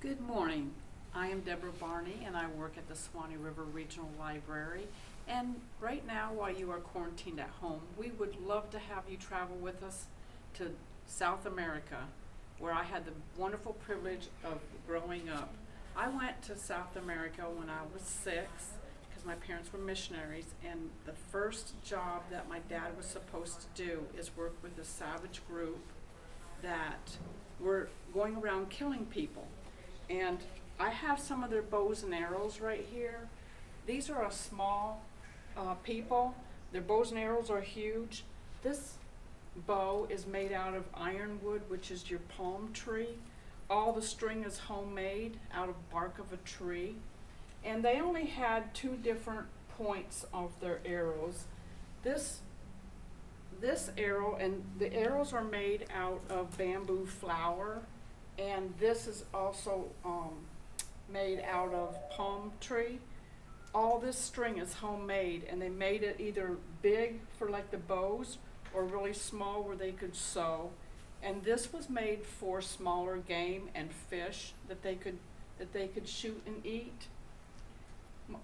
Good morning. I am Debra Barney and I work at the Swanee River Regional Library. And right now, while you are quarantined at home, we would love to have you travel with us to South America, where I had the wonderful privilege of growing up. I went to South America when I was 6 because my parents were missionaries, and the first job that my dad was supposed to do is work with a savage group that were going around killing people. And I have some of their bows and arrows right here. These are a small people. Their bows and arrows are huge. This bow is made out of ironwood, which is your palm tree. All the string is homemade out of bark of a tree. And they only had 2 different points of their arrows. This arrow, and the arrows are made out of bamboo flower, and this is also made out of palm tree. All this string is homemade, and they made it either big for like the bows or really small where they could sew. And this was made for smaller game and fish that they could shoot and eat.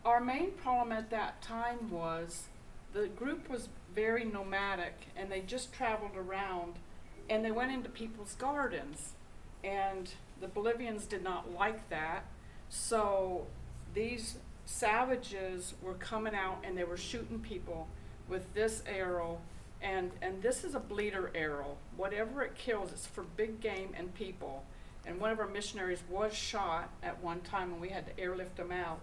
Our main problem at that time was the group was very nomadic, and they just traveled around, and they went into people's gardens, and the Bolivians did not like that. So these savages were coming out and they were shooting people with this arrow, and this is a bleeder arrow. Whatever it kills, it's for big game and people. And one of our missionaries was shot at one time, and we had to airlift him out.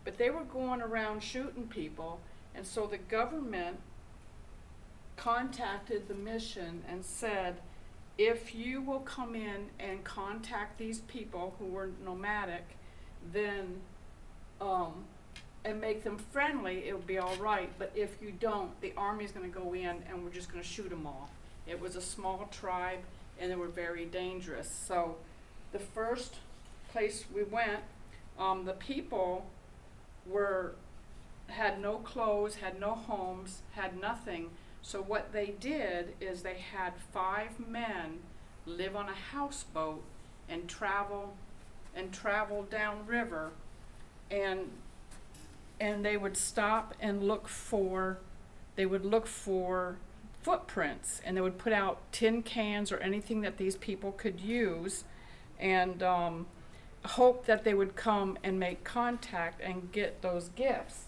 But they were going around shooting people, and so the government contacted the mission and said, if you will come in and contact these people who were nomadic, then and make them friendly, it'll be all right. But if you don't, the army's going to go in and we're just going to shoot them all. It was a small tribe, and they were very dangerous. So the first place we went, the people had no clothes, had no homes, had nothing. So what they did is they had 5 men live on a houseboat and travel downriver, and they would stop and look for footprints, and they would put out tin cans or anything that these people could use, and hope that they would come and make contact and get those gifts.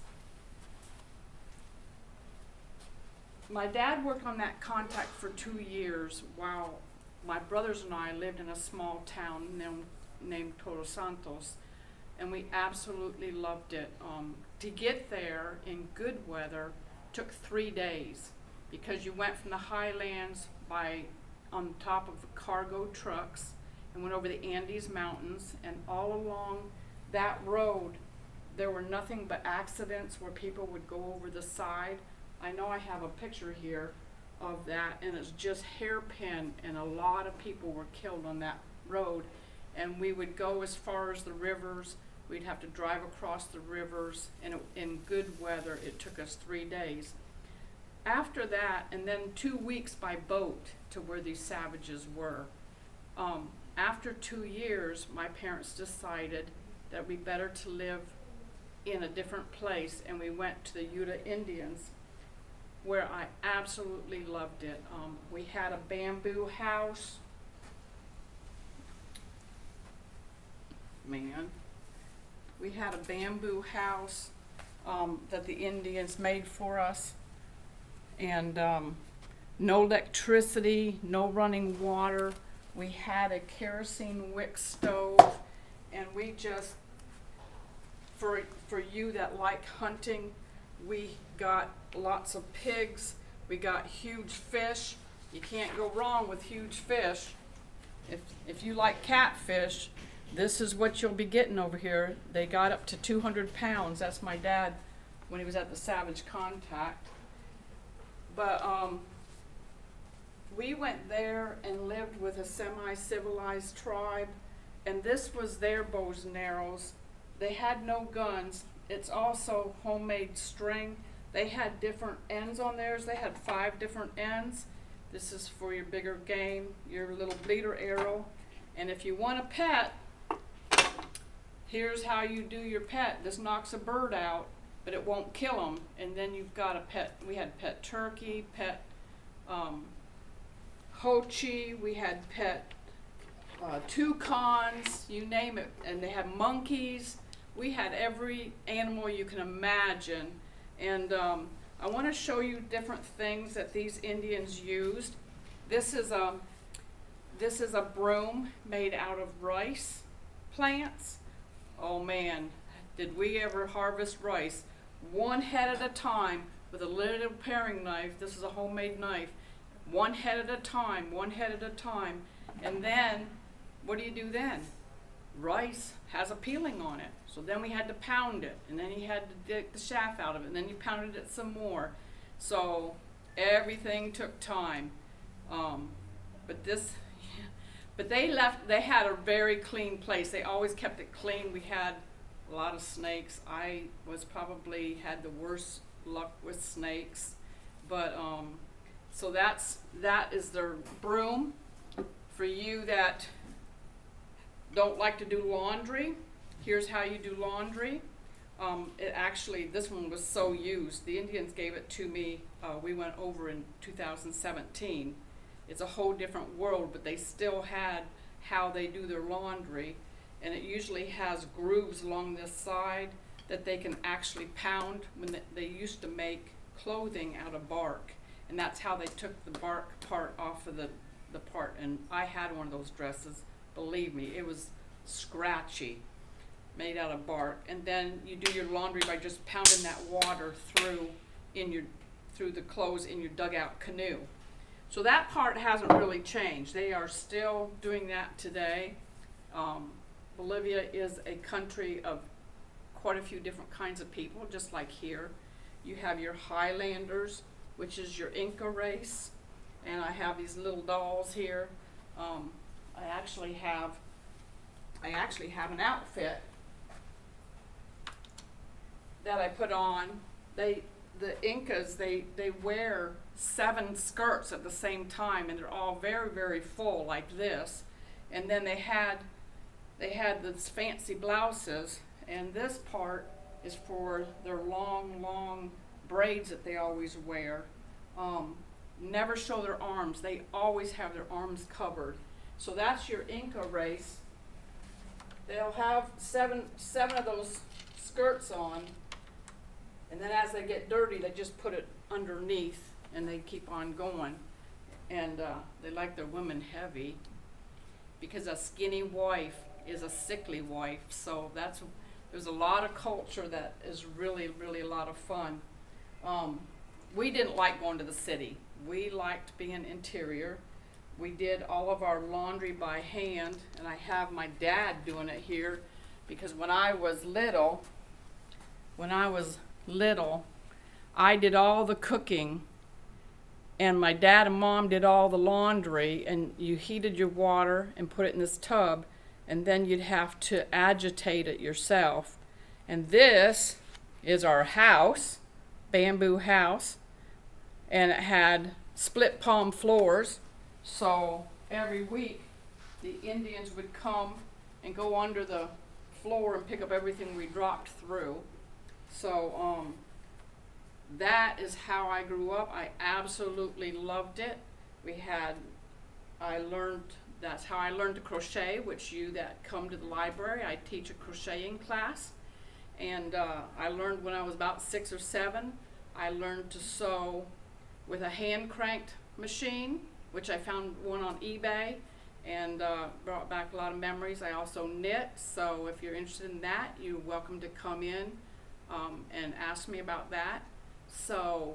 My dad worked on that contact for 2 years while my brothers and I lived in a small town named Todos Santos, and we absolutely loved it. To get there in good weather took 3 days, because you went from the highlands on top of the cargo trucks and went over the Andes Mountains, and all along that road there were nothing but accidents where people would go over the side. I know I have a picture here of that, and it's just hairpin, and a lot of people were killed on that road. And we would go as far as the rivers. We'd have to drive across the rivers, and in good weather it took us 3 days. After that, and then 2 weeks by boat to where these savages were. After 2 years, my parents decided that we better to live in a different place, and we went to the Utah Indians, where I absolutely loved it. We had a bamboo house. We had a bamboo house that the Indians made for us, and no electricity, no running water. We had a kerosene wick stove, and we just, for you that like hunting, we got lots of pigs. We got huge fish. You can't go wrong with huge fish. If you like catfish, this is what you'll be getting over here. They got up to 200 pounds. That's my dad when he was at the Savage Contact. But we went there and lived with a semi-civilized tribe, and this was their bows and arrows. They had no guns. It's also homemade string. They had different ends on theirs. They had 5 different ends. This is for your bigger game, your little bleeder arrow. And if you want a pet, here's how you do your pet. This knocks a bird out, but it won't kill them. And then you've got a pet. We had pet turkey, pet hochi. We had pet toucans, you name it. And they had monkeys. We had every animal you can imagine. And I want to show you different things that these Indians used. This is a broom made out of rice plants. Oh man, did we ever harvest rice one head at a time with a little paring knife. This is a homemade knife. One head at a time, one head at a time. And then, what do you do then? Rice has a peeling on it. So then we had to pound it, and then you had to dig the chaff out of it, and then you pounded it some more. So everything took time. But they had a very clean place. They always kept it clean. We had a lot of snakes. I was probably had the worst luck with snakes. But so that is their broom. For you that don't like to do laundry, here's how you do laundry. This one was so used. The Indians gave it to me. We went over in 2017. It's a whole different world, but they still had how they do their laundry. And it usually has grooves along this side that they can actually pound. When they used to make clothing out of bark. And that's how they took the bark part off of the part. And I had one of those dresses. Believe me, it was scratchy, made out of bark. And then you do your laundry by just pounding that water through the clothes in your dugout canoe. So that part hasn't really changed. They are still doing that today. Bolivia is a country of quite a few different kinds of people, just like here. You have your Highlanders, which is your Inca race. And I have these little dolls here. I actually have an outfit that I put on. The Incas, they wear 7 skirts at the same time, and they're all very, very full like this. And then they had these fancy blouses, and this part is for their long braids that they always wear. Never show their arms. They always have their arms covered. So that's your Inca race. They'll have seven of those skirts on, and then as they get dirty, they just put it underneath, and they keep on going. And they like their women heavy, because a skinny wife is a sickly wife. So there's a lot of culture that is really, really a lot of fun. We didn't like going to the city. We liked being interior. We did all of our laundry by hand, and I have my dad doing it here, because when I was little, I did all the cooking, and my dad and mom did all the laundry, and you heated your water and put it in this tub, and then you'd have to agitate it yourself. And this is our house, bamboo house, and it had split palm floors. So every week the Indians would come and go under the floor and pick up everything we dropped through. So that is how I grew up. I absolutely loved it. That's how I learned to crochet, which you that come to the library, I teach a crocheting class. And I learned when I was about 6 or 7. I learned to sew with a hand cranked machine, which I found one on eBay, and brought back a lot of memories. I also knit, so if you're interested in that, you're welcome to come in and ask me about that. So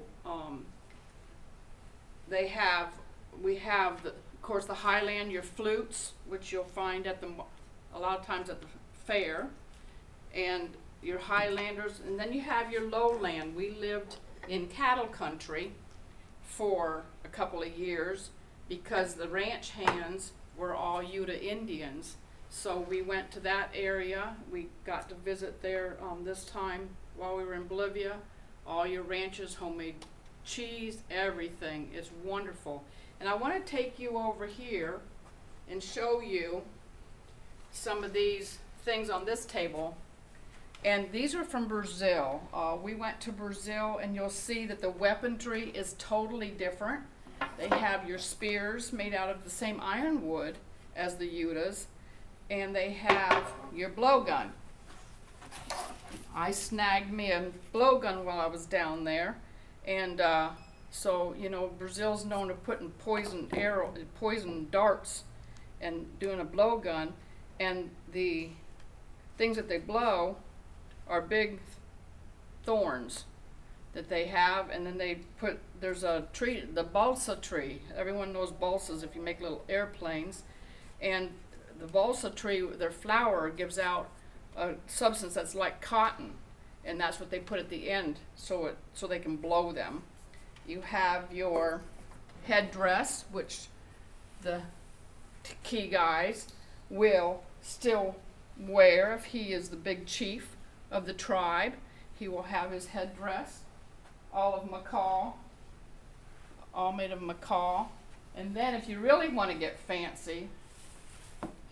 we have of course the Highland, your flutes, which you'll find a lot of times at the fair, and your Highlanders, and then you have your lowland. We lived in cattle country for a couple of years because the ranch hands were all Utah Indians. So we went to that area. We got to visit there this time while we were in Bolivia. All your ranches, homemade cheese, everything. It's wonderful. And I want to take you over here and show you some of these things on this table. And these are from Brazil. We went to Brazil, and you'll see that the weaponry is totally different. They have your spears made out of the same ironwood as the Yutas, and they have your blowgun. I snagged me a blowgun while I was down there, and so you know, Brazil's known for putting poison darts and doing a blowgun, and the things that they blow are big thorns that they have, and then they put, there's a tree, the balsa tree. Everyone knows balsas if you make little airplanes, and the balsa tree, their flower gives out a substance that's like cotton, and that's what they put at the end so they can blow them. You have your headdress, which the key guys will still wear if he is the big chief of the tribe. He will have his headdress, all of macaw, all made of macaw. And then if you really want to get fancy,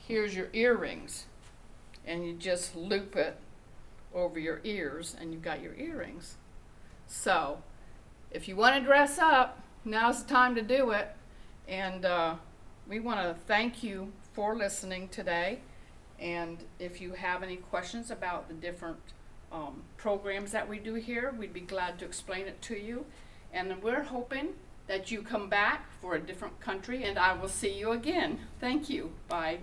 here's your earrings, and you just loop it over your ears and you've got your earrings. So if you want to dress up, now's the time to do it. And we want to thank you for listening today. And if you have any questions about the different programs that we do here, we'd be glad to explain it to you. And we're hoping that you come back for a different country, and I will see you again. Thank you. Bye.